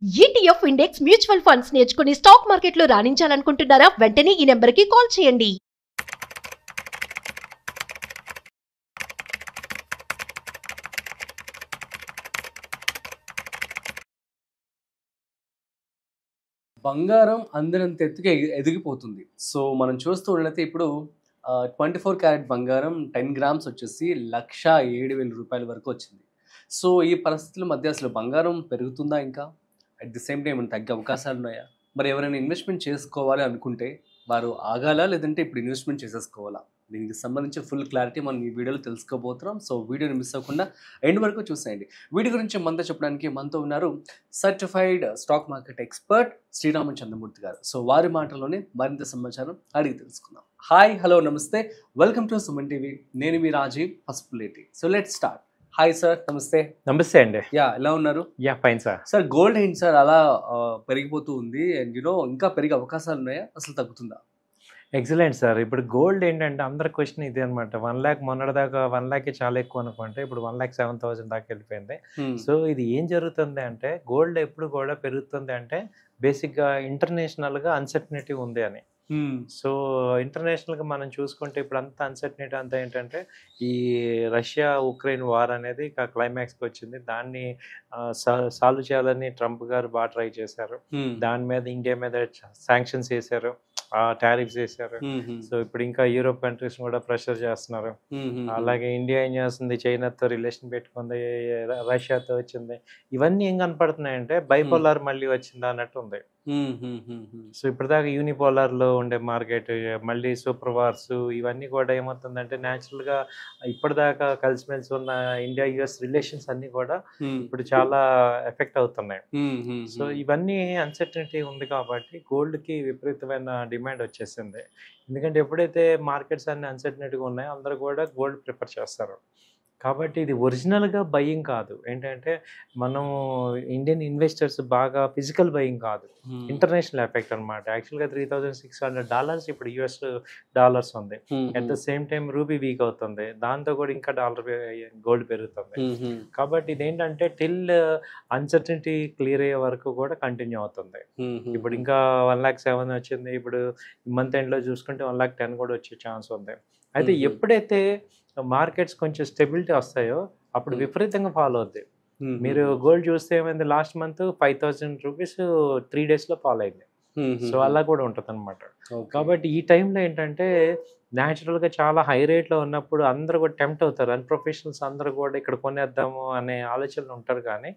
ETF index mutual funds నేర్చుకుని stock మార్కెట్లో రాణించాలనుకుంటున్నారా? వెంటనే ఈ నెంబర్కి కాల్ చేయండి. బంగారం అందినంత ఎత్తుగా ఎదిగిపోతుంది. సో, మనం చూస్తూ ఉన్నట్లయితే ఇప్పుడు 24 క్యారెట్ బంగారం 10 గ్రామ్స్ వచ్చేసి రూ. 1,07,000 వరకు వచ్చింది. సో, ఈ పరిస్థితుల మధ్య అసలు బంగారం పెరుగుతుందా ఇంకా? అట్ ది సేమ్ టైమ్ ఏమైనా తగ్గే అవకాశాలున్నాయా? మరి ఎవరైనా ఇన్వెస్ట్‌మెంట్ చేసుకోవాలి అనుకుంటే వారు ఆగాలా? లేదంటే ఇప్పుడు ఇన్వెస్ట్‌మెంట్ చేసేసుకోవాలా? దీనికి సంబంధించి ఫుల్ క్లారిటీ మనం ఈ వీడియోలో తెలుసుకోబోతున్నాం. సో, వీడియోని మిస్ అవ్వకుండా ఎండ్ వరకు చూసేయండి. వీటి గురించి మనతో చెప్పడానికి మనతో ఉన్నారు certified stock market expert Srirama Chandramurthy గారు. సో, వారి మాటల్లోనే మరింత సమాచారం అడిగి తెలుసుకుందాం. హాయ్, హలో, నమస్తే. Welcome to Suman TV. నేను మీ Rajeev Pasupuleti. So let's start. Hi sir, నమస్తే. నమస్తే అండి. ఎలా ఉన్నారు? Fine sir. సార్, గోల్డ్ ఏంటి సార్ అలా పెరిగిపోతూ ఉంది? అండ్ ఇంకా పెరిగే అవకాశాలు ఉన్నాయా? అసలు తగ్గుతుందా? Excellent sir. ఇప్పుడు గోల్డ్ ఏంటంటే అందరి క్వశ్చన్ ఇదే అనమాట. 1,00,000 మొన్నటిదాకా 1,00,000 చాలా ఎక్కువ అనుకుంటే ఇప్పుడు 1,07,000 దాకా వెళ్ళిపోయింది. సో ఇది ఏం జరుగుతుంది అంటే గోల్డ్ ఎప్పుడు కూడా పెరుగుతుంది అంటే బేసిక్గా ఇంటర్నేషనల్గా అన్సర్టనిటీ ఉంది అని. సో ఇంటర్నేషనల్గా మనం చూసుకుంటే ఇప్పుడు అంతా అన్సర్టనిటీ అంతా ఏంటంటే ఈ రష్యా ఉక్రెయిన్ వార్ అనేది క్లైమాక్స్కి వచ్చింది. దాన్ని సాల్వ్ చేయాలని ట్రంప్ గారు బాగా ట్రై చేశారు. దాని మీద ఇండియా మీద శాంక్షన్స్ వేశారు, టారిఫ్స్ వేశారు. సో ఇప్పుడు ఇంకా యూరోప్ కంట్రీస్ కూడా ప్రెషర్ చేస్తున్నారు. అలాగే ఇండియా ఏం చేస్తుంది, చైనాతో రిలేషన్ పెట్టుకుంది, రష్యాతో వచ్చింది. ఇవన్నీ ఏం కనపడుతున్నాయంటే బైపోలార్ మళ్ళీ వచ్చిందా అన్నట్టు ఉంది. సో ఇప్పటిదాకా యూనిపోలార్ లో ఉండే మార్కెట్ మళ్ళీ సూపర్ వార్స్ ఇవన్నీ కూడా ఏమవుతుందంటే న్యాచురల్ గా ఇప్పటిదాకా కలిసిమెలిసి ఉన్న ఇండియా యుఎస్ రిలేషన్స్ అన్ని కూడా ఇప్పుడు చాలా ఎఫెక్ట్ అవుతున్నాయి. సో ఇవన్నీ అన్సర్టనిటీ ఉంది కాబట్టి గోల్డ్ కి విపరీతమైన డిమాండ్ వచ్చేసింది. ఎందుకంటే ఎప్పుడైతే మార్కెట్స్ అన్ని అన్సర్టనిటీగా ఉన్నాయో అందరూ కూడా గోల్డ్ ప్రిఫర్ చేస్తారు. కాబట్టి ఇది ఒరిజినల్గా బయింగ్ కాదు. ఏంటంటే మనము ఇండియన్ ఇన్వెస్టర్స్ బాగా ఫిజికల్ బయింగ్ కాదు, ఇంటర్నేషనల్ ఎఫెక్ట్ అనమాట. యాక్చువల్గా $3,600 ఇప్పుడు యుఎస్ డాలర్స్ ఉంది. At the same time rupee week అవుతుంది, దాంతో కూడా ఇంకా గోల్డ్ పెరుగుతుంది. కాబట్టి ఇదేంటంటే టిల్ అన్సర్టనిటీ క్లియర్ అయ్యే వరకు కూడా కంటిన్యూ అవుతుంది. ఇప్పుడు ఇంకా 1,07,000 వచ్చింది. ఇప్పుడు మంత్ ఎండ్లో చూసుకుంటే 1,10,000 కూడా వచ్చే ఛాన్స్ ఉంది. అయితే ఎప్పుడైతే మార్కెట్స్ కొంచెం స్టెబిలిటీ వస్తాయో అప్పుడు విపరీతంగా ఫాలో అవుద్ది. మీరు గోల్డ్ చూస్తే ఏమైంది, లాస్ట్ మంత్ 5,000 రూపీస్ 3 daysలో ఫాలో అయింది. సో అలా కూడా ఉంటుంది అనమాట. కాబట్టి ఈ టైంలో ఏంటంటే న్యాచురల్గా చాలా హై రేట్లో ఉన్నప్పుడు అందరూ కూడా టెంప్ట్ అవుతారు. అన్ప్రొఫెషనల్స్ అందరూ కూడా ఇక్కడ కొనేద్దాము అనే ఆలోచనలు ఉంటారు, కానీ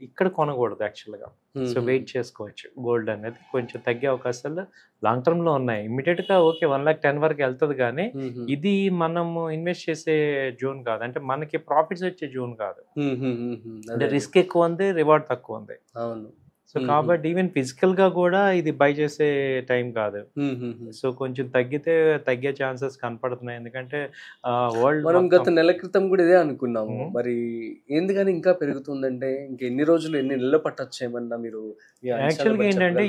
ఇక్కడ కొనకూడదు యాక్చువల్గా. సో వెయిట్ చేసుకోవచ్చు. గోల్డ్ అనేది కొంచెం తగ్గే అవకాశాలు లాంగ్ టర్మ్లో ఉన్నాయి. ఇమ్మీడియట్గా ఓకే 1,10,000 వరకు వెళ్తుంది, కానీ ఇది మనము ఇన్వెస్ట్ చేసే జోన్ కాదు. అంటే మనకి ప్రాఫిట్స్ వచ్చే జోన్ కాదు. అంటే రిస్క్ ఎక్కువ ఉంది, రివార్డ్ తక్కువ ఉంది. అవును. సో కాబట్టి ఈవెన్ ఫిజికల్ గా కూడా ఇది బై చేసే టైం కాదు. సో కొంచెం తగ్గే ఛాన్సెస్ కనపడుతున్నాయి. ఎందుకంటే వరల్డ్ మనం గత నెల క్రితం కూడా ఇదే అనుకున్నాము. మరి ఎందుకని ఇంకా పెరుగుతుందంటే ఇంకెన్ని రోజులు, ఎన్ని నెలలు పట్టొచ్చు ఏమన్నా మీరు? యాక్చువల్గా ఏంటంటే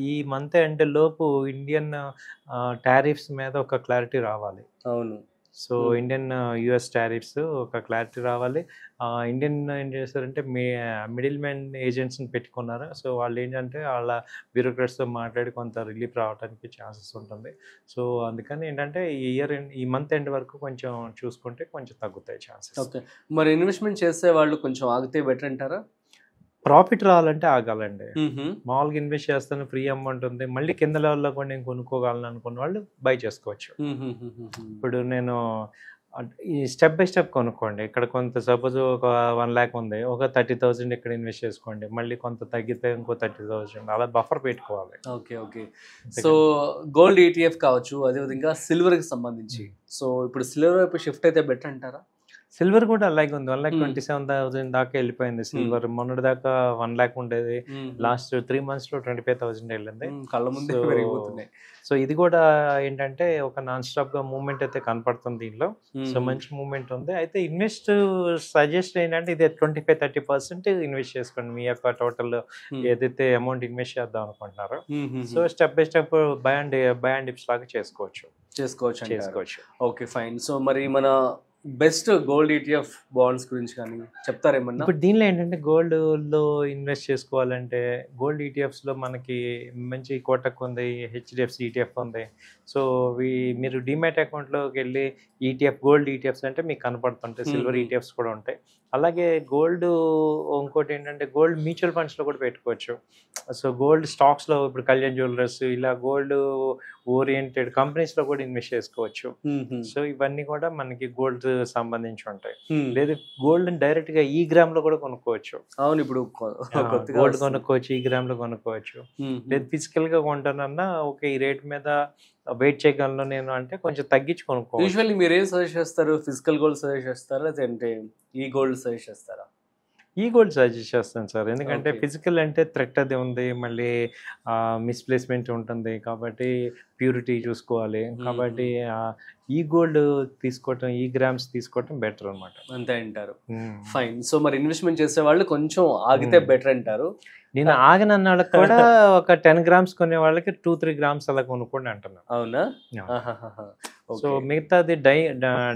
ఈ మంత్ ఎండ్ లోపు ఇండియన్ టారిఫ్స్ మీద ఒక క్లారిటీ రావాలి. అవును. సో ఇండియన్ యుఎస్ టారిఫ్స్ ఒక క్లారిటీ రావాలి. ఇండియన్ ఏం చేస్తారంటే మిడిల్ మ్యాన్ ఏజెంట్స్ని పెట్టుకున్నారు. సో వాళ్ళు ఏంటంటే వాళ్ళ బ్యూరోక్రాట్స్తో మాట్లాడి కొంత రిలీఫ్ రావడానికి ఛాన్సెస్ ఉంటుంది. సో అందుకని ఏంటంటే ఈ మంత్ ఎండ్ వరకు కొంచెం చూసుకుంటే కొంచెం తగ్గుతాయి ఛాన్సెస్. ఓకే. మరి ఇన్వెస్ట్మెంట్ చేసే వాళ్ళు కొంచెం ఆగితే బెటర్ అంటారా? ప్రాఫిట్ రావాలంటే ఆగాలండి. మామూలుగా ఇన్వెస్ట్ చేస్తాను, ఫ్రీ అమౌంట్ ఉంది, మళ్ళీ కింద లెవెల్లో కూడా నేను కొనుక్కోగలను అనుకున్న వాళ్ళు బై చేసుకోవచ్చు. ఇప్పుడు నేను ఈ స్టెప్ బై స్టెప్ కొనుక్కోండి. ఇక్కడ కొంత సపోజ్ ఒక 1,00,000 ఉంది, ఒక 30,000 ఇక్కడ ఇన్వెస్ట్ చేసుకోండి, మళ్ళీ కొంత తగ్గితే ఇంకో 30,000 అలా బఫర్ పెట్టుకోవాలి. Okay. Okay. So gold ETF కావచ్చు, అదేవిధంగా సిల్వర్కి సంబంధించి సో ఇప్పుడు సిల్వర్ వైపు షిఫ్ట్ అయితే బెటర్ అంటారా? సిల్వర్ కూడా అలాగే ఉంది. 1,27,000 దాకా వెళ్ళిపోయింది సిల్వర్. మొన్నటి దాకా 1,00,000 ఉండేది, లాస్ట్ 3 monthsలో 25,000 వెళ్ళింది. కళ్ళ ముందే పెరిగిపోతున్నాయి. సో ఇది కూడా ఏంటంటే ఒక నాన్ స్టాప్ గా మూవ్మెంట్ అయితే కనపడుతుంది దీనిలో. సో మంచి మూవ్మెంట్ ఉంది. అయితే ఇన్వెస్ట్ సజెస్ట్ ఏంటంటే ఇది 25-30% ఇన్వెస్ట్ చేసుకోండి మీ యొక్క టోటల్ ఏదైతే అమౌంట్ ఇన్వెస్ట్ చేద్దాం అనుకుంటున్నారో. So step by step by and dips లాగా చేసుకోవచ్చు. Okay, fine. సో మరి మన బెస్ట్ గోల్డ్ ETF బాండ్స్ గురించి కానీ చెప్తారేమన్నా? ఇప్పుడు దీనిలో ఏంటంటే గోల్డ్లో ఇన్వెస్ట్ చేసుకోవాలంటే గోల్డ్ ఈటీఎఫ్స్లో మనకి మంచి కోటక్ ఉంది, హెచ్డిఎఫ్సి ఈటీఎఫ్ ఉంది. సో మీరు డిమాట్ అకౌంట్లోకి వెళ్ళి గోల్డ్ ఈటీఎఫ్స్ అంటే మీకు కనపడుతుంటాయి. సిల్వర్ ఈటీఎఫ్స్ కూడా ఉంటాయి. అలాగే గోల్డ్ ఇంకోటి ఏంటంటే గోల్డ్ మ్యూచువల్ ఫండ్స్లో కూడా పెట్టుకోవచ్చు. సో గోల్డ్ స్టాక్స్లో ఇప్పుడు కళ్యాణ్ జ్యువెలర్స్ ఇలా గోల్డ్ ఓరియంటెడ్ కంపెనీస్లో కూడా ఇన్వెస్ట్ చేసుకోవచ్చు. సో ఇవన్నీ కూడా మనకి గోల్డ్ సంబంధించి ఉంటాయి. లేదు గోల్డ్ డైరెక్ట్గా ఈ గ్రామ్లో కూడా కొనుక్కోవచ్చు. అవును, ఇప్పుడు గోల్డ్ కొనుక్కోవచ్చు, ఈ గ్రామ్లో కొనుక్కోవచ్చు. లేదు ఫిజికల్గా కొంటానన్నా ఓకే ఈ రేట్ మీద వెయిట్ చేయగలను నేను అంటే కొంచెం తగ్గించి కొనుక్కోవచ్చు. యూజువల్లీ మీరు ఏం సజెస్ట్ చేస్తారు? ఫిజికల్ గోల్డ్ సజెస్ట్ చేస్తారా లేదంటే ఈ గోల్డ్ సజెస్ట్ చేస్తారా? ఈ గోల్డ్ సజెస్ట్ చేస్తాను సార్. ఎందుకంటే ఫిజికల్ అంటే థ్రెట్ అది ఉంది, మళ్ళీ మిస్ప్లేస్మెంట్ ఉంటుంది కాబట్టి ప్యూరిటీ చూసుకోవాలి. కాబట్టి ఈ గోల్డ్ తీసుకోవటం, ఈ గ్రామ్స్ తీసుకోవటం బెటర్ అనమాట. అంతే అంటారు. ఫైన్. సో మరి ఇన్వెస్ట్మెంట్ చేసే వాళ్ళు కొంచెం ఆగితే బెటర్ అంటారు. నేను ఆగనన్న వాళ్ళకి కూడా ఒక 10 గ్రామ్స్ కొనే వాళ్ళకి 2-3 గ్రామ్స్ అలా కొనుక్కోండి అంటున్నాను. అవునా? సో మిగతాది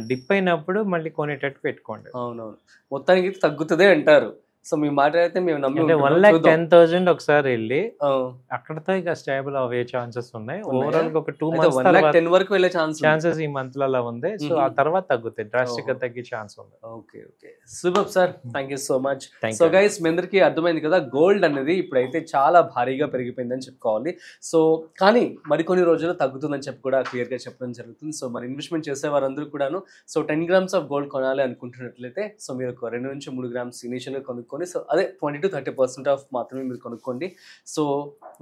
డిప్ అయినప్పుడు మళ్ళీ కొనేటట్టు పెట్టుకోండి. అవునవును, మొత్తానికి తగ్గుతుంది అంటారు. సో మీ మాట అయితే మేము నమ్మి 1,10,000 ఒకసారి వెళ్ళి అక్కడతో ఇక స్టేబుల్ అయ్యే ఛాన్సెస్ ఉన్నాయి. ఓవరాల్ గా ఒక 2 months 1,10,000 వరకు వెళ్ళే ఛాన్సెస్ ఈ మంత్ లలో ఉంది. సో ఆ తర్వాత తగ్గుతాయి, డ్రాస్టిక్ గా తగ్గే ఛాన్స్ ఉంది. Okay okay, super sir, thank you so much. So guys, మీ అందరికీ అర్థమైంది కదా, గోల్డ్ అనేది ఇప్పుడైతే చాలా భారీగా పెరిగిపోయిందని చెప్పుకోవాలి. సో కానీ మరికొన్ని రోజులు తగ్గుతుందని చెప్పి కూడా క్లియర్ గా చెప్పడం జరుగుతుంది. సో మరి ఇన్వెస్ట్మెంట్ చేసే వారందరూ కూడాను సో 10 grams ఆఫ్ గోల్డ్ కొనాలి అనుకుంటున్నట్లయితే సో మీరు ఒక 2 నుంచి 3 grams ఇనిషియల్ గా కొనుక్కొని సో అదే 20-30% ఆఫ్ మాత్రమే మీరు కొనుక్కోండి. సో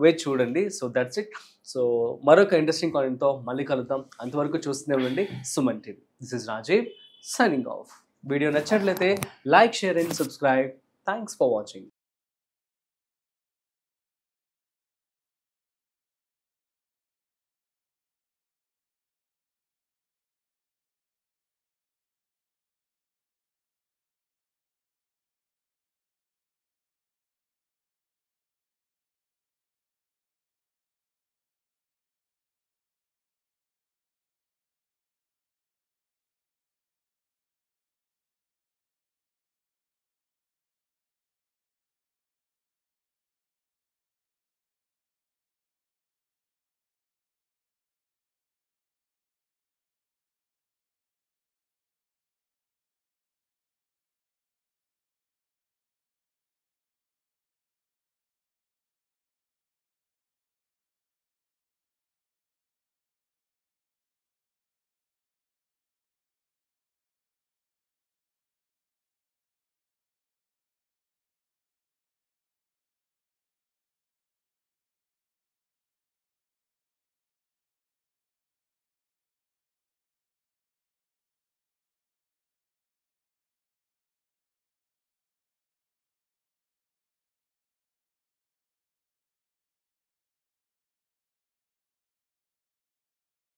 వెయిట్ చూడండి. So that's it. సో మరొక ఇంట్రెస్టింగ్ కాయిన్తో మళ్ళీ కలుద్దాం. అంతవరకు చూస్తూనే ఉండండి Suman TV. This is Rajeev signing off. Video నచ్చినట్లయితే like, share and subscribe. Thanks for watching.